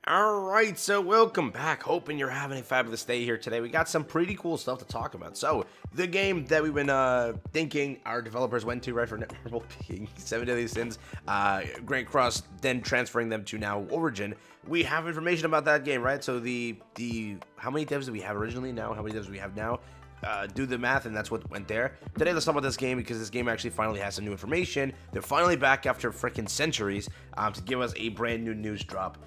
Alright, so welcome back. Hoping you're having a fabulous day here today. We got some pretty cool stuff to talk about. So, the game that we've been thinking our developers went to, right, for Netmarble being 7 Deadly Sins, Great Cross, then transferring them to now Origin. We have information about that game, right? So the how many devs do we have originally now? How many devs do we have now? Do the math, and that's what went there. Today, let's talk about this game because this game actually finally has some new information. They're finally back after freaking centuries to give us a brand new news drop.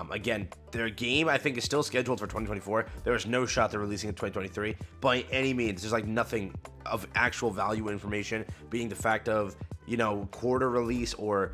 Again, their game, I think, is still scheduled for 2024. There is no shot they're releasing in 2023 by any means. There's like nothing of actual value information, being the fact of, you know, quarter release or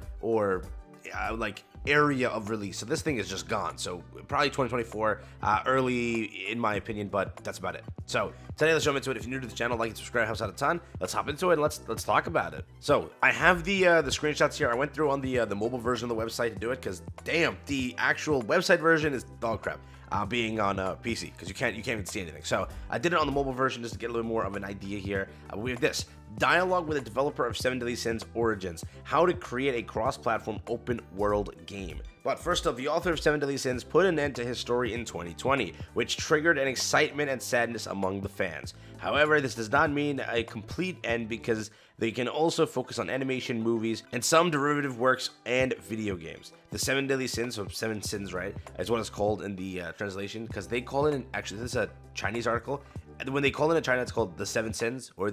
like area of release. So this thing is just gone. So probably 2024, early in my opinion, but that's about it. So today, let's jump into it. If you're new to the channel, like and subscribe, helps out a ton. Let's hop into it and let's talk about it. So I have the screenshots here. I went through on the mobile version of the website to do it because damn, the actual website version is dog crap. Being on PC, because you can't even see anything. So I did it on the mobile version just to get a little more of an idea here. We have this dialogue with the developer of 7 Deadly Sins Origins, how to create a cross-platform open world game. But first up, the author of 7 Deadly Sins put an end to his story in 2020, which triggered an excitement and sadness among the fans. However, this does not mean a complete end because they can also focus on animation, movies, and some derivative works and video games. The 7 Deadly Sins, or 7 Sins, right, is what it's called in the translation, because they call it, actually, this is a Chinese article, and when they call it in China, it's called the 7 Sins, or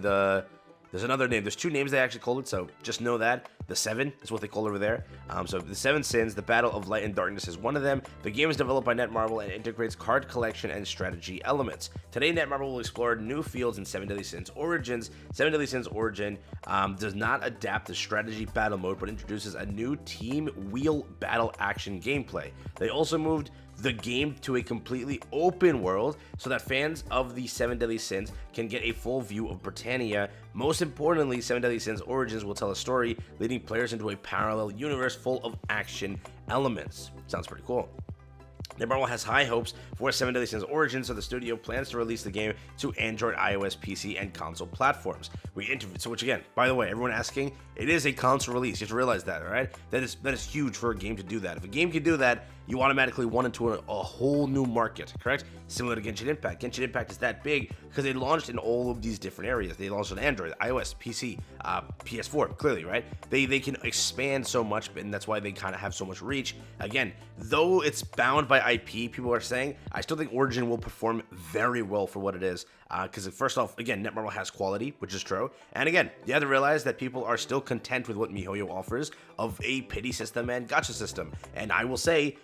there's another name. There's two names they actually called it, so just know that. The 7 is what they call it over there. So the 7 Sins, the Battle of Light and Darkness is one of them. The game is developed by Netmarble and integrates card collection and strategy elements. Today, Netmarble will explore new fields in 7 Deadly Sins Origins. 7 Deadly Sins Origin does not adapt the strategy battle mode, but introduces a new team wheel battle action gameplay. They also moved the game to a completely open world so that fans of the 7 Deadly Sins can get a full view of Britannia. Most importantly, 7 Deadly Sins Origins will tell a story leading players into a parallel universe full of action elements. Sounds pretty cool. Netmarble has high hopes for 7 Deadly Sins Origins, so the studio plans to release the game to Android, iOS, PC, and console platforms. Which again, by the way, everyone asking, it is a console release. You have to realize that, all right? That is huge for a game to do that. If a game can do that, you automatically run into a whole new market, correct? Similar to Genshin Impact. Genshin Impact is that big because they launched in all of these different areas. They launched on Android, iOS, PC, PS4, clearly, right? They can expand so much, and that's why they kind of have so much reach. Again, though it's bound by IP, people are saying, I still think Origin will perform very well for what it is. Because first off, again, Netmarble has quality, which is true. And again, you have to realize that people are still content with what MiHoYo offers of a pity system and gacha system. And I will say,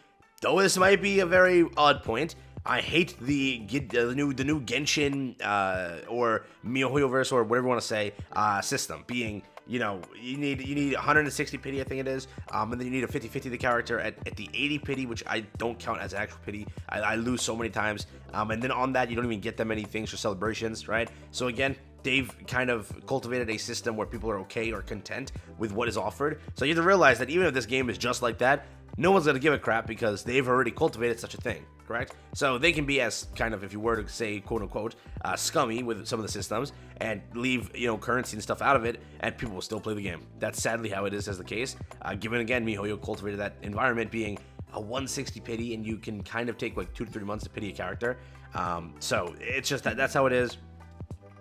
though this might be a very odd point, I hate the new Genshin or MiHoYoverse or whatever you want to say system being, you know, you need 160 pity, I think it is, and then you need a 50-50 the character at the 80 pity, which I don't count as actual pity. I lose so many times, and then on that you don't even get that many things for celebrations, right? So again, they've kind of cultivated a system where people are okay or content with what is offered. So you have to realize that even if this game is just like that, no one's going to give a crap because they've already cultivated such a thing, correct? So they can be as kind of, if you were to say, quote unquote, scummy with some of the systems and leave, you know, currency and stuff out of it, and people will still play the game. That's sadly how it is as the case. Given again, MiHoYo cultivated that environment being a 160 pity, and you can kind of take like 2 to 3 months to pity a character. So it's just that's how it is.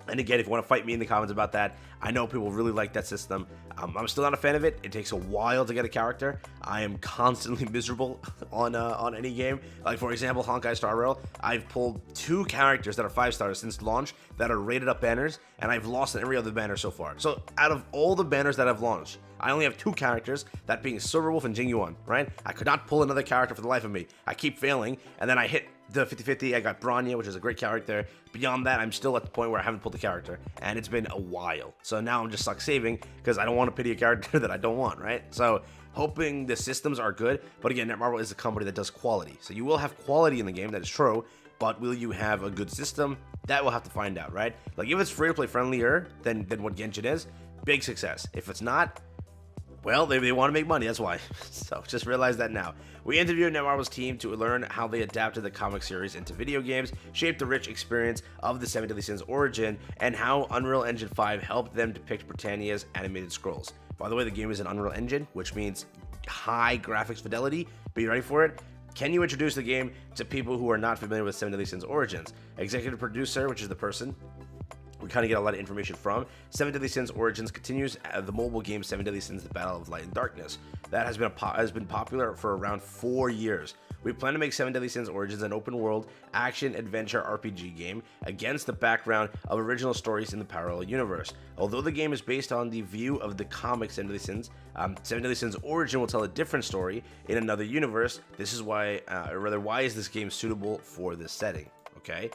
And again, if you want to fight me in the comments about that, I know people really like that system. I'm still not a fan of it. It takes a while to get a character. I am constantly miserable on any game. Like, for example, Honkai Star Rail, I've pulled 2 characters that are 5 stars since launch that are rated up banners, and I've lost in every other banner so far. So out of all the banners that I've launched, I only have 2 characters, that being Silverwolf and Jingyuan, right? I could not pull another character for the life of me. I keep failing, and then I hit the 50-50, I got Bronya, which is a great character. Beyond that, I'm still at the point where I haven't pulled the character, and it's been a while. So now I'm just stuck saving, because I don't want to pity a character that I don't want, right? So, hoping the systems are good, but again, Netmarble is a company that does quality. So you will have quality in the game, that is true, but will you have a good system? That we'll have to find out, right? Like, if it's free-to-play friendlier than what Genshin is, big success. If it's not, well, they want to make money, that's why. So just realize that now. We interviewed Netmarble's team to learn how they adapted the comic series into video games, shaped the rich experience of the 7 Deadly Sins Origin, and how Unreal Engine 5 helped them depict Britannia's animated scrolls. By the way, the game is an Unreal Engine, which means high graphics fidelity. Be ready for it. Can you introduce the game to people who are not familiar with Seven Deadly Sins Origins? Executive producer, which is the person we kind of get a lot of information from. Seven Deadly Sins Origins continues the mobile game Seven Deadly Sins: The Battle of Light and Darkness. That has been popular for around 4 years. We plan to make Seven Deadly Sins Origins an open-world action-adventure RPG game against the background of original stories in the parallel universe. Although the game is based on the view of the comic Seven Deadly Sins, Seven Deadly Sins Origin will tell a different story in another universe. This is why, why is this game suitable for this setting? Okay.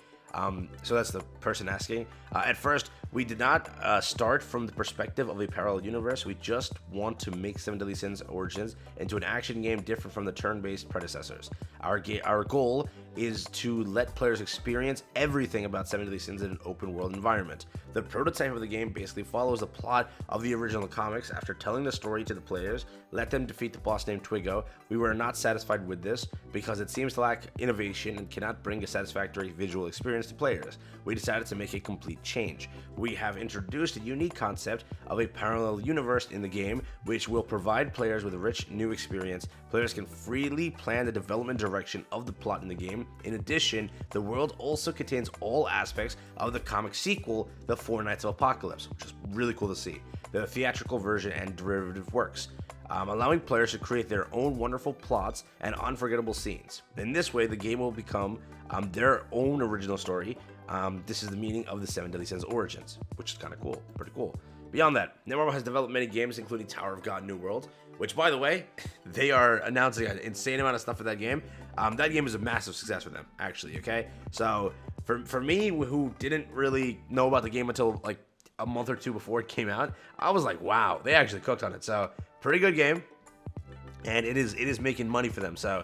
So that's the person asking. At first, we did not start from the perspective of a parallel universe. We just want to make Seven Deadly Sins Origins into an action game different from the turn-based predecessors. Our goal is to let players experience everything about Seven Deadly Sins in an open-world environment. The prototype of the game basically follows the plot of the original comics. After telling the story to the players, let them defeat the boss named Twiggo. We were not satisfied with this because it seems to lack innovation and cannot bring a satisfactory visual experience to players. We decided to make a complete change. We have introduced a unique concept of a parallel universe in the game, which will provide players with a rich new experience. Players can freely plan the development direction of the plot in the game. In addition, the world also contains all aspects of the comic sequel, The Four Knights of Apocalypse, which is really cool to see. The theatrical version and derivative works, allowing players to create their own wonderful plots and unforgettable scenes. In this way, the game will become their own original story. This is the meaning of the Seven Deadly Sins Origins, which is kind of cool, pretty cool. Beyond that, Netmarble has developed many games, including Tower of God: New World, which, by the way, they are announcing an insane amount of stuff for that game. That game is a massive success for them, actually, okay? So, for me, who didn't really know about the game until, like, a month or two before it came out, I was like, wow, they actually cooked on it. So, pretty good game, and it is making money for them. So,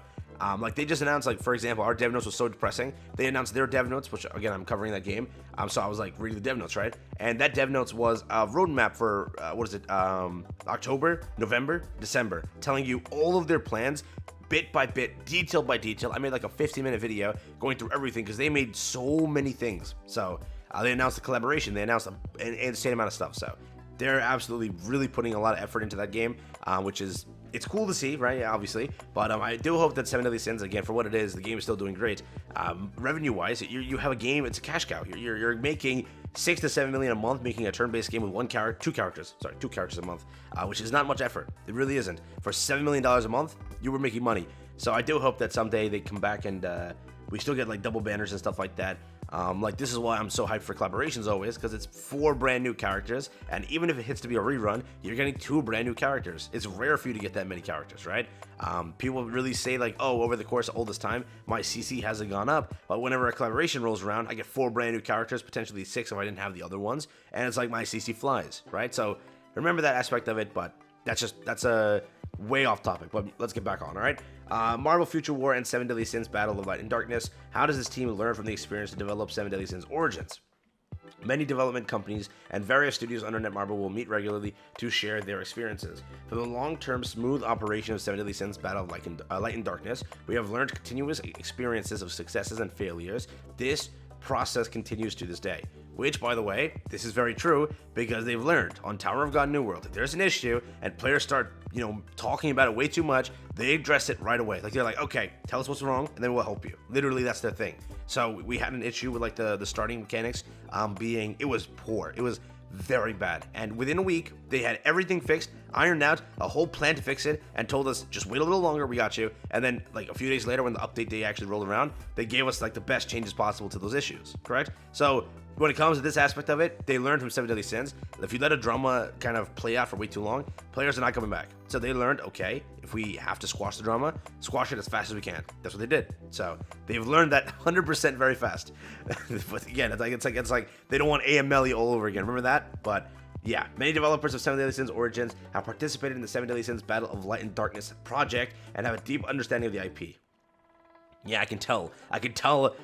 like they just announced, like, for example, our dev notes was so depressing. They announced their dev notes, which again, I'm covering that game. So I was like reading the dev notes, right? And that dev notes was a roadmap for, October, November, December, telling you all of their plans, bit by bit, detail by detail. I made like a 15-minute video going through everything because they made so many things. So they announced the collaboration. They announced an insane amount of stuff. So they're absolutely really putting a lot of effort into that game, which is, it's cool to see, right? Obviously, but I do hope that Seven Deadly Sins, again, for what it is, the game is still doing great. Revenue-wise, you have a game; it's a cash cow. You're making $6 to $7 million a month, making a turn-based game with two characters a month, which is not much effort. It really isn't. For $7 million a month, you were making money. So I do hope that someday they come back and we still get like double banners and stuff like that. Like, this is why I'm so hyped for collaborations always, because it's 4 brand new characters, and even if it hits to be a rerun, you're getting 2 brand new characters. It's rare for you to get that many characters, right? People really say like, oh, over the course of all this time, my CC hasn't gone up, but whenever a collaboration rolls around, I get 4 brand new characters, potentially 6 if I didn't have the other ones, and it's like my CC flies, right? So remember that aspect of it, but that's a way off topic, but let's get back on, all right? Marvel Future War and Seven Deadly Sins Battle of Light and Darkness. How does this team learn from the experience to develop Seven Deadly Sins Origins? Many development companies and various studios under Netmarble will meet regularly to share their experiences. For the long-term smooth operation of Seven Deadly Sins Battle of Light and Darkness, we have learned continuous experiences of successes and failures. This process continues to this day. Which, by the way, this is very true because they've learned on Tower of God: New World, if there's an issue and players start, talking about it way too much, they address it right away. Like, they're like, okay, tell us what's wrong, and then we'll help you. Literally, that's their thing. So we had an issue with like the starting mechanics it was poor. It was very bad. And within a week, they had everything fixed, ironed out, a whole plan to fix it, and told us, just wait a little longer, we got you. And then, like, a few days later, when the update day actually rolled around, they gave us like the best changes possible to those issues, correct? So when it comes to this aspect of it, they learned from Seven Deadly Sins. If you let a drama kind of play out for way too long, players are not coming back. So they learned, okay, if we have to squash the drama, squash it as fast as we can. That's what they did. So they've learned that 100% very fast. But again, it's like they don't want AML all over again. Remember that? But yeah, many developers of Seven Deadly Sins Origins have participated in the Seven Deadly Sins Battle of Light and Darkness project and have a deep understanding of the IP. Yeah, I can tell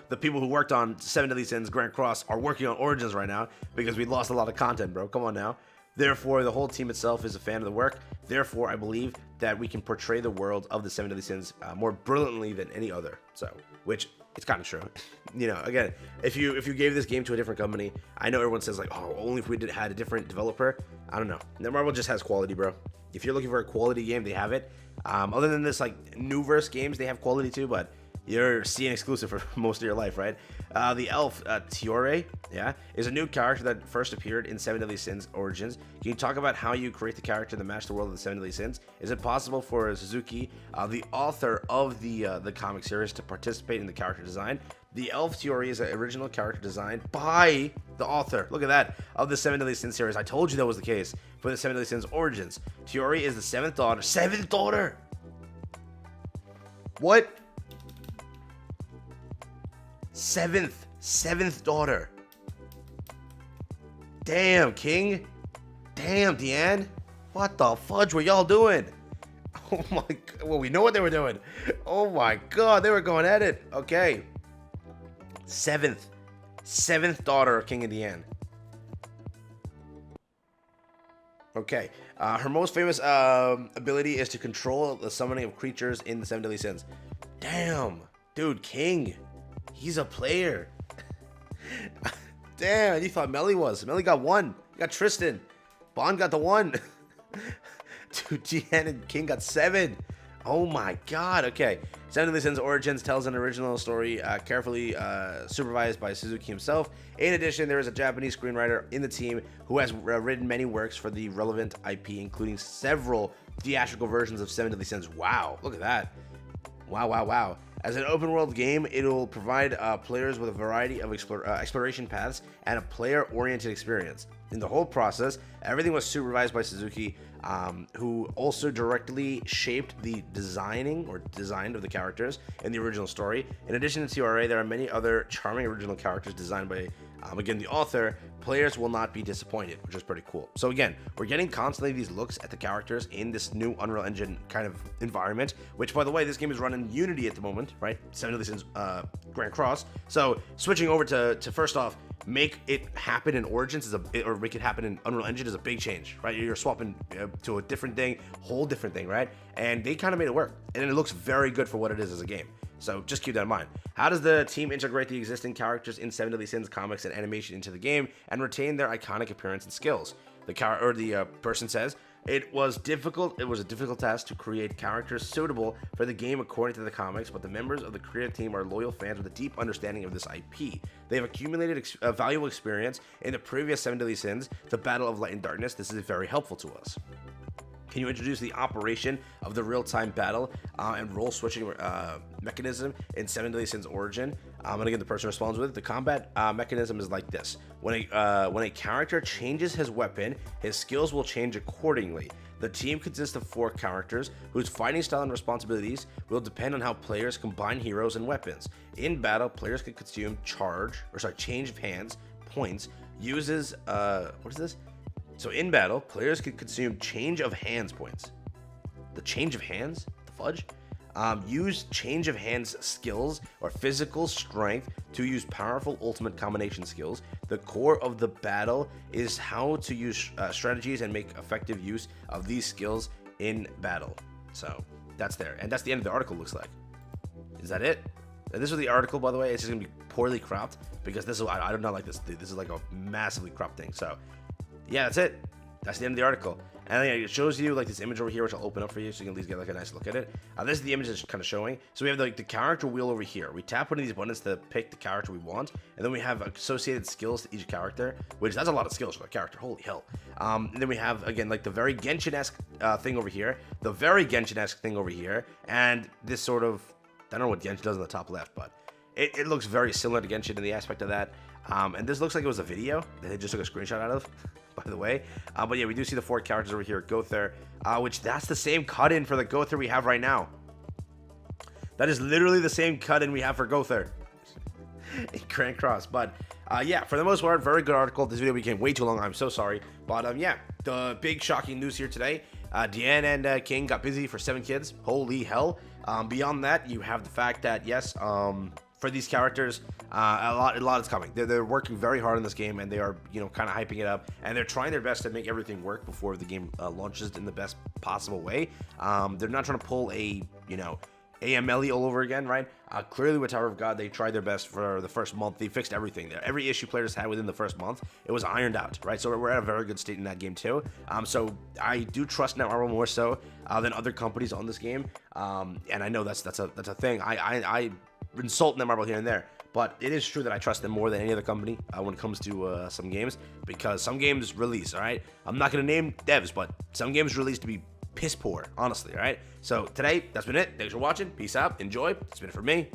the people who worked on Seven Deadly Sins Grand Cross are working on Origins right now because we lost a lot of content, bro. Come on now. Therefore, the whole team itself is a fan of the work. Therefore, I believe that we can portray the world of the Seven Deadly Sins more brilliantly than any other. So, which it's kind of true. Again, if you gave this game to a different company, I know everyone says like, oh, only if we had a different developer. I don't know. Netmarble just has quality, bro. If you're looking for a quality game, they have it. Other than this, like, new verse games, they have quality too, but you're seeing exclusive for most of your life, right? The elf, Tiore, yeah, is a new character that first appeared in Seven Deadly Sins Origins. Can you talk about how you create the character that match the world of the Seven Deadly Sins? Is it possible for Suzuki, the author of the comic series, to participate in the character design? The elf Tiore is an original character designed by the author, look at that, of the Seven Deadly Sins series. I told you that was the case for the Seven Deadly Sins Origins. Tiore is the seventh daughter. What? Seventh daughter. Damn, King. Damn, Deanne. What the fudge were y'all doing? Oh my god. Well, we know what they were doing. Oh my god, they were going at it. Okay. Seventh daughter of King and Deanne. Okay. Her most famous ability is to control the summoning of creatures in the Seven Deadly Sins. Damn. Dude, King. He's a player. Damn, you thought Melly was. Melly got one. You got Tristan. Bond got the one. Dude, Jian and King got 7. Oh my god. Okay. Seven Deadly Sins Origins tells an original story carefully supervised by Suzuki himself. In addition, there is a Japanese screenwriter in the team who has written many works for the relevant IP, including several theatrical versions of Seven Deadly Sins. Wow. Look at that. Wow. As an open-world game, it will provide players with a variety of exploration paths and a player-oriented experience. In the whole process, everything was supervised by Suzuki, who also directly shaped the design of the characters in the original story. In addition to TRA, there are many other charming original characters designed by, again, the author. Players will not be disappointed, which is pretty cool. So again, we're getting constantly these looks at the characters in this new Unreal Engine kind of environment, which, by the way, this game is running Unity at the moment, right? Seven Deadly Sins Grand Cross. So switching over to first off, make it happen in Origins or make it happen in Unreal Engine is a big change, right? You're swapping to a different thing, whole different thing, right? And they kind of made it work, and it looks very good for what it is as a game. So just keep that in mind. How does the team integrate the existing characters in Seven Deadly Sins comics and animation into the game and retain their iconic appearance and skills? The person says, it was a difficult task to create characters suitable for the game according to the comics, but the members of the creative team are loyal fans with a deep understanding of this IP. They have accumulated valuable experience in the previous Seven Deadly Sins, the Battle of Light and Darkness. This is very helpful to us. Can you introduce the operation of the real-time battle and role-switching mechanism in Seven Deadly Sins Origin? And again, the person responds with, the combat mechanism is like this. When a character changes his weapon, his skills will change accordingly. The team consists of 4 characters whose fighting style and responsibilities will depend on how players combine heroes and weapons. In battle, players can consume change of hands points, uses, what is this? So in battle, players can consume change of hands points. The change of hands? The fudge? Use change of hands skills or physical strength to use powerful ultimate combination skills. The core of the battle is how to use strategies and make effective use of these skills in battle. So that's there. And that's the end of the article, looks like. Is that it? And this was the article, by the way. It's just going to be poorly cropped because I do not like this. This is like a massively cropped thing. So yeah, that's it. That's the end of the article. And yeah, it shows you like this image over here, which I'll open up for you so you can at least get like a nice look at it. This is the image that's kind of showing. So we have like the character wheel over here. We tap one of these buttons to pick the character we want, and then we have associated skills to each character, which that's a lot of skills for a character. Holy hell. And then we have again like the very Genshin-esque thing over here, the very Genshin-esque thing over here, and this sort of, I don't know what Genshin does on the top left, but it looks very similar to Genshin in the aspect of that. And this looks like it was a video that they just took a screenshot out of, by the way. But yeah, we do see the 4 characters over here, Gother, which that's the same cut-in for the Gother we have right now. That is literally the same cut-in we have for Gother in Grand Cross. But yeah, for the most part, very good article. This video became way too long. I'm so sorry. But yeah, the big shocking news here today. Deanne and King got busy for 7 kids. Holy hell. Beyond that, you have the fact that, yes, for these characters, a lot is coming. They're working very hard on this game, and they are, kind of hyping it up, and they're trying their best to make everything work before the game launches in the best possible way. They're not trying to pull a, AMLE all over again, right? Clearly with Tower of God, they tried their best for the first month. They fixed everything there. Every issue players had within the first month, it was ironed out, right? So we're at a very good state in that game too. So I do trust Netmarble more so than other companies on this game. And I know that's a thing. I insult Netmarble here and there, but it is true that I trust them more than any other company when it comes to some games, because some games release, all right? I'm not going to name devs, but some games release to be piss poor, honestly, all right? So today, that's been it. Thanks for watching. Peace out. Enjoy. It's been it for me.